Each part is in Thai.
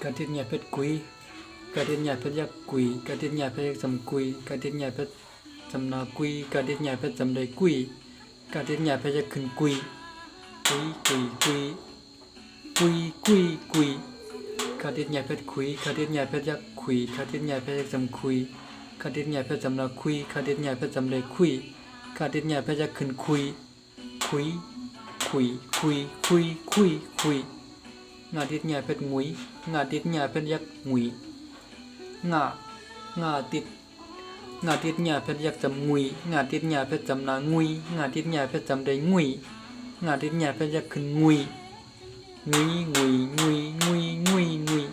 กาติญญาเพชรกุยกาติญญาเพชรยักกุยกาติญญาเพชรจำกุยกาติญญาเพชรจำนากุยกาติญญาเพชรจำได้กุยกาติญญาเพชรยักขึ้นกุยกุยกุยกุยกุยกุยกุยกาติญญาเพชรคุยกาติญญาเพชรยักคุยกาติญญาเพชรจำคุยกาติญญาเพชรจำนาคุยกาติญญาเพชรจำได้คุยกาติญญาเพชรยักขึ้นคุยคุยคุยคุยคุยคุยคุยงาติญญาเพชรงุยงาติญญาเพชรยักงุยงาติญญาเพชรยักจำงุยงาติญญาเพชรจำนางุยงาติญญาเพชรจำได้งุยงาติญญาเพชรยักขึ้นงุยงุยงุยงุยงุยงุยงุย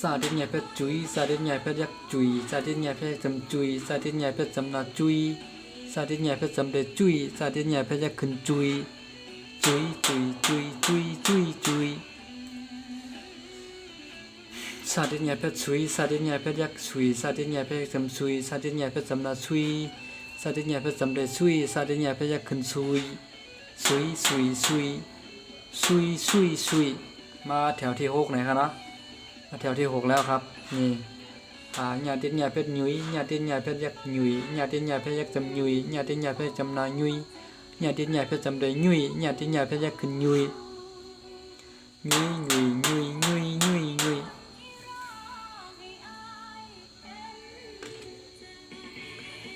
สาติญญาเพชรจุยสาติญญาเพชรยักจุยสาติญญาเพชรจำจุยสาติญญาเพชรจำนาจุยสาติญญาเพชรจำได้จุยสาติญญาเพชรยักขึ้นจุยจุยจุยจุยจุยจุยจุยสาติญญาเพชรชุยสาติญญาเพชรยักชุยสาติญญาเพชรจำชุยสาติญญาเพชรจำนาชุยสาติญญาเพชรจำได้ชุยสาติญญาเพชรยักขึ้นชุยชุยชุยชุยชุยชุยชุยมาแถวที่6ไหนครับนะมาแถวที่6แล้วครับนี่ญาติญญาเพชรยุยญาติญญาเพชรยักยุยญาติญญาเพชรยักจำยุยญาติญญาเพชรจำนายุยญาติญาเพชรจำได้ยุยญาติญาเพชรยักขึ้นยุยยุยยุยยุยยุยยุยยุย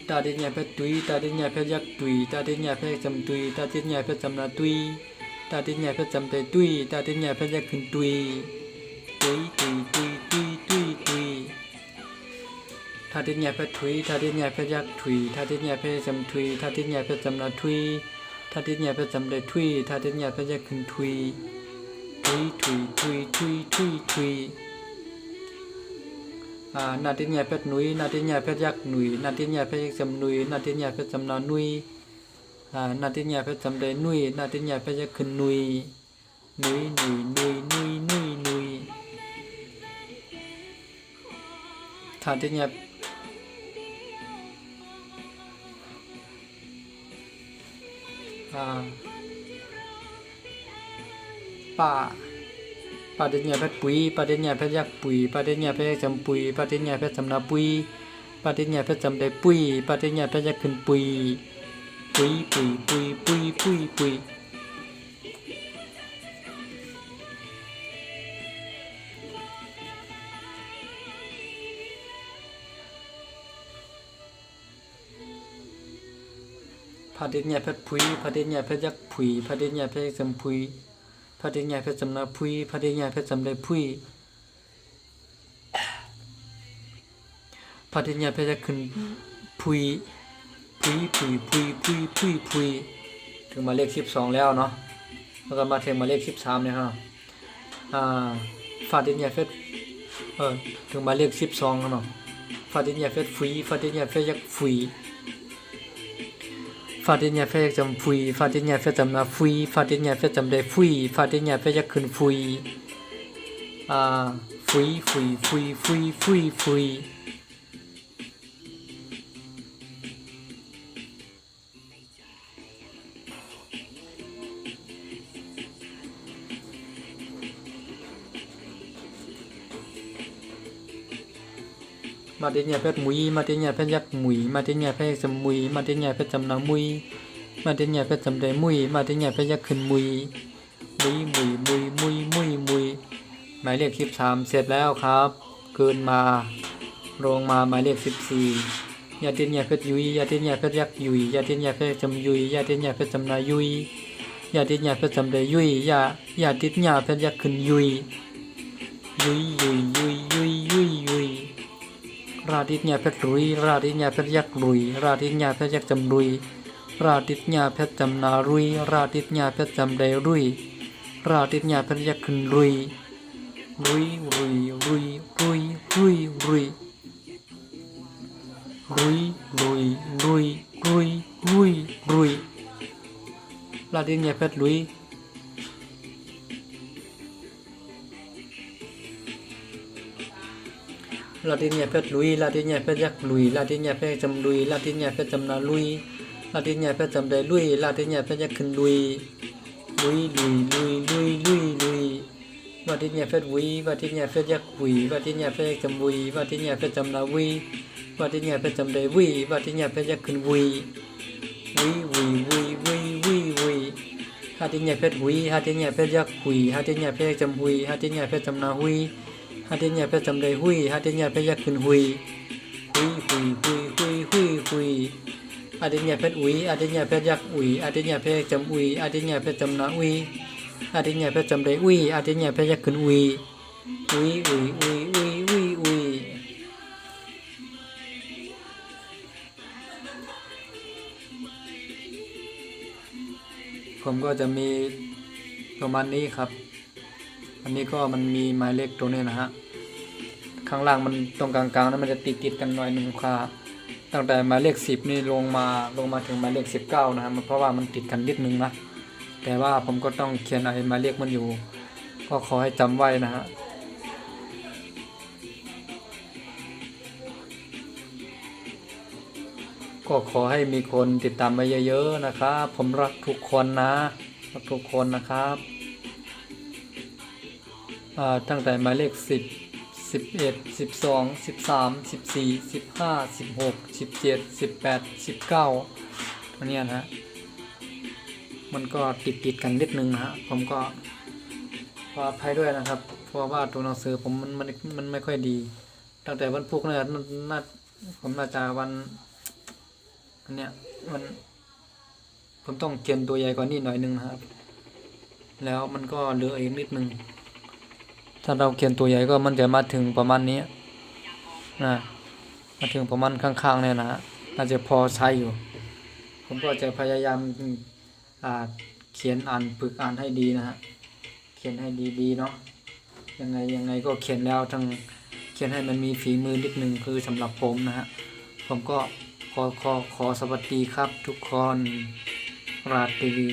ตาติญญาเพชรตุยตาติญญาเพชรยักตุยตาติญญาเพชรจำตุยตาติญญาเพชรจำนาตุยตาติญญาเพชรจำได้ตุยตาติญญาเพชรยักขึ้นตุยตุยตุยตุยตุยตุยตุยตาติญญาเพชรตุยตาติญญาเพชรยักตุยตาติญญาเพชรจำตุยตาติญญาเพชรจำนาตุยตาติญญาเพชรจำได้ตุยตาติญญาเพชรยักขึ้นตุยตุยตุยตุยตุยตุยตุยนาติญญาเพชรนุยนาติญญาเพชรยักนุยนาติญญาเพชรยักจำนุยนาติญญาเพชรจำนานุยนาติญญาเพชรจำได้นุยนาติญญาเพชรยักขึ้นนุยนุยนุยนุยนุยนุยนุยทาติญญาปาติญญาเพชรปุยปาติญญาเพชรยักปุยปาติญญาเพชรยักจำปุยปาติญญาเพชรจำนาปุยปาติญญาเพชรจำได้ปุยปาติญญาเพชรยักขึ้นปุยปุยปุยปุยปุยปุยปุยปาติญญาเพชรปุยปาติญญาเพชรยักปุยปาติญญาเพชรยักจำปุยปาติญญาเพชรจำนาพุยปาติญญาเพชรจำได้พุยปาติญญาเพชรจะขึ้นพุยพุยพุยพุยพุยพุยพุยถึงมาเลข12แล้วเนาะแล้วก็มาถึงมาเลข13เนี่ยครับปาติญญาเพชรถึงมาเลข12ครับเนาะปาติญญาเพชรฟุยปาติญญาเพชรยักฟุยฟาติญญาเพชรจำฟุยฟาติญญาเพชรจำนาฟุยฟาติญญาเพชรจำได้ฟุยฟาติญญาเพชรจะขึ้นฟุยฟุยฟุยฟุยฟุยฟุยฟุยมาติญญาเพชรมุยมาติญญาเพชรยักมุยมาติญญาเพชรจำมุยมาติญญาเพชรจำนามุยมาติญญาเพชรจำได้มุยมาติญญาเพชรยักขึ้นมุยมุยมุยมุยมุยมุยมุยหมายเลข13เสร็จแล้วครับเกินมาลงมาหมายเลข14ญาติญญาเพชรยุยญาติญญาเพชรยักยุยญาติญญาเพชรจำยุยญาติญญาเพชรจำนายุยญาติญญาเพชรจำได้ยุยญาติญญาเพชรยักขึ้นยุยยุยยุยยุยยุยยุยยุยราติญญาเพชรรุยราติญญาเพชรยักรุยราติญญาเพชรยักจำรุยราติญญาเพชรจำนารุยราติญญาเพชรจำได้รุยราติญญาเพชรยักขึ้นรุยรุยรุยรุยรุยรุยรุยรุยรุยรุยรุยรุยรุยราติญญาเพชรรุยลาติญญาเพชรลุยลาติญญาเพชรยักลุยลาติญญาเพชรจำลุยลาติญญาเพชรจำนาลุยลาติญญาเพชรจำได้ลุยลาติญญาเพชรยักขึ้นลุยลุยลุยลุยลุยลุยลุย ติญญาเพชรวีมาติญญาเพชรยักษ์วีมาติญญาเพชรจำวีมาติญญาเพชรจำนาวีมาติญญาเพชรจำได้วีมาติญญาเพชรยักษ์ขึ้นวีวีหาติญญาเพชรวีหาติญญาเพชรยักษ์วีหาติญญาเพชรจำวีหาติญญาเพชรจำนาวีหาติญญาเพชรจำได้วีหาติญญาเพชรยักษ์ขึ้นวีอาติญญาเพชรวีอาติญญาเพชรยักษ์วีอาติญญาเพชรจำวีอาติญญาเพชรจำนาวีอาติญญาเพชรจำได้วีอาติญญาเพชรยักษ์ขึ้นวีผมก็จะมีประมาณนี้ครับอันนี้ก็มันมีหมายเลขตรงนี้นะฮะข้างล่างมันตรงกลางๆนั้นมันจะติดกันหน่อยนึงค่ะตั้งแต่หมายเลข10นี่ลงมาถึงหมายเลข19นะครับเพราะว่ามันติดกันนิดนึงนะแต่ว่าผมก็ต้องเขียนหมายเลขมันอยู่ก็ขอให้จำไว้นะฮะก็ขอให้มีคนติดตามไปเยอะๆนะครับผมรักทุกคนนะรักทุกคนนะครับตั้งแต่หมายเลข10 11 12 13 14 15 16 17 18 19ตัวนี้นะฮะมันก็ติดกันนิดนึงนะฮะผมก็ขออภัยด้วยนะครับเพราะว่าตัวหนังสือผมมันไม่ค่อยดีตั้งแต่วันพุธเนี่ยผมน่าจะวันอันเนี้ยผมต้องเขียนตัวใหญ่กว่านี้หน่อยนึงนะครับแล้วมันก็เหลืออีกนิดนึงถ้าเราเขียนตัวใหญ่ก็มันจะมาถึงประมาณนี้นะมาถึงประมาณข้างๆเนี่ยนะฮะน่าจะพอใช้อยู่ผมก็จะพยายามเขียนฝึกอ่านให้ดีนะฮะเขียนให้ดีๆเนาะยังไงก็เขียนแล้วเขียนให้มันมีฝีมือนิดนึงคือสำหรับผมนะฮะผมก็ขอสวัสดีครับทุกคนราตรี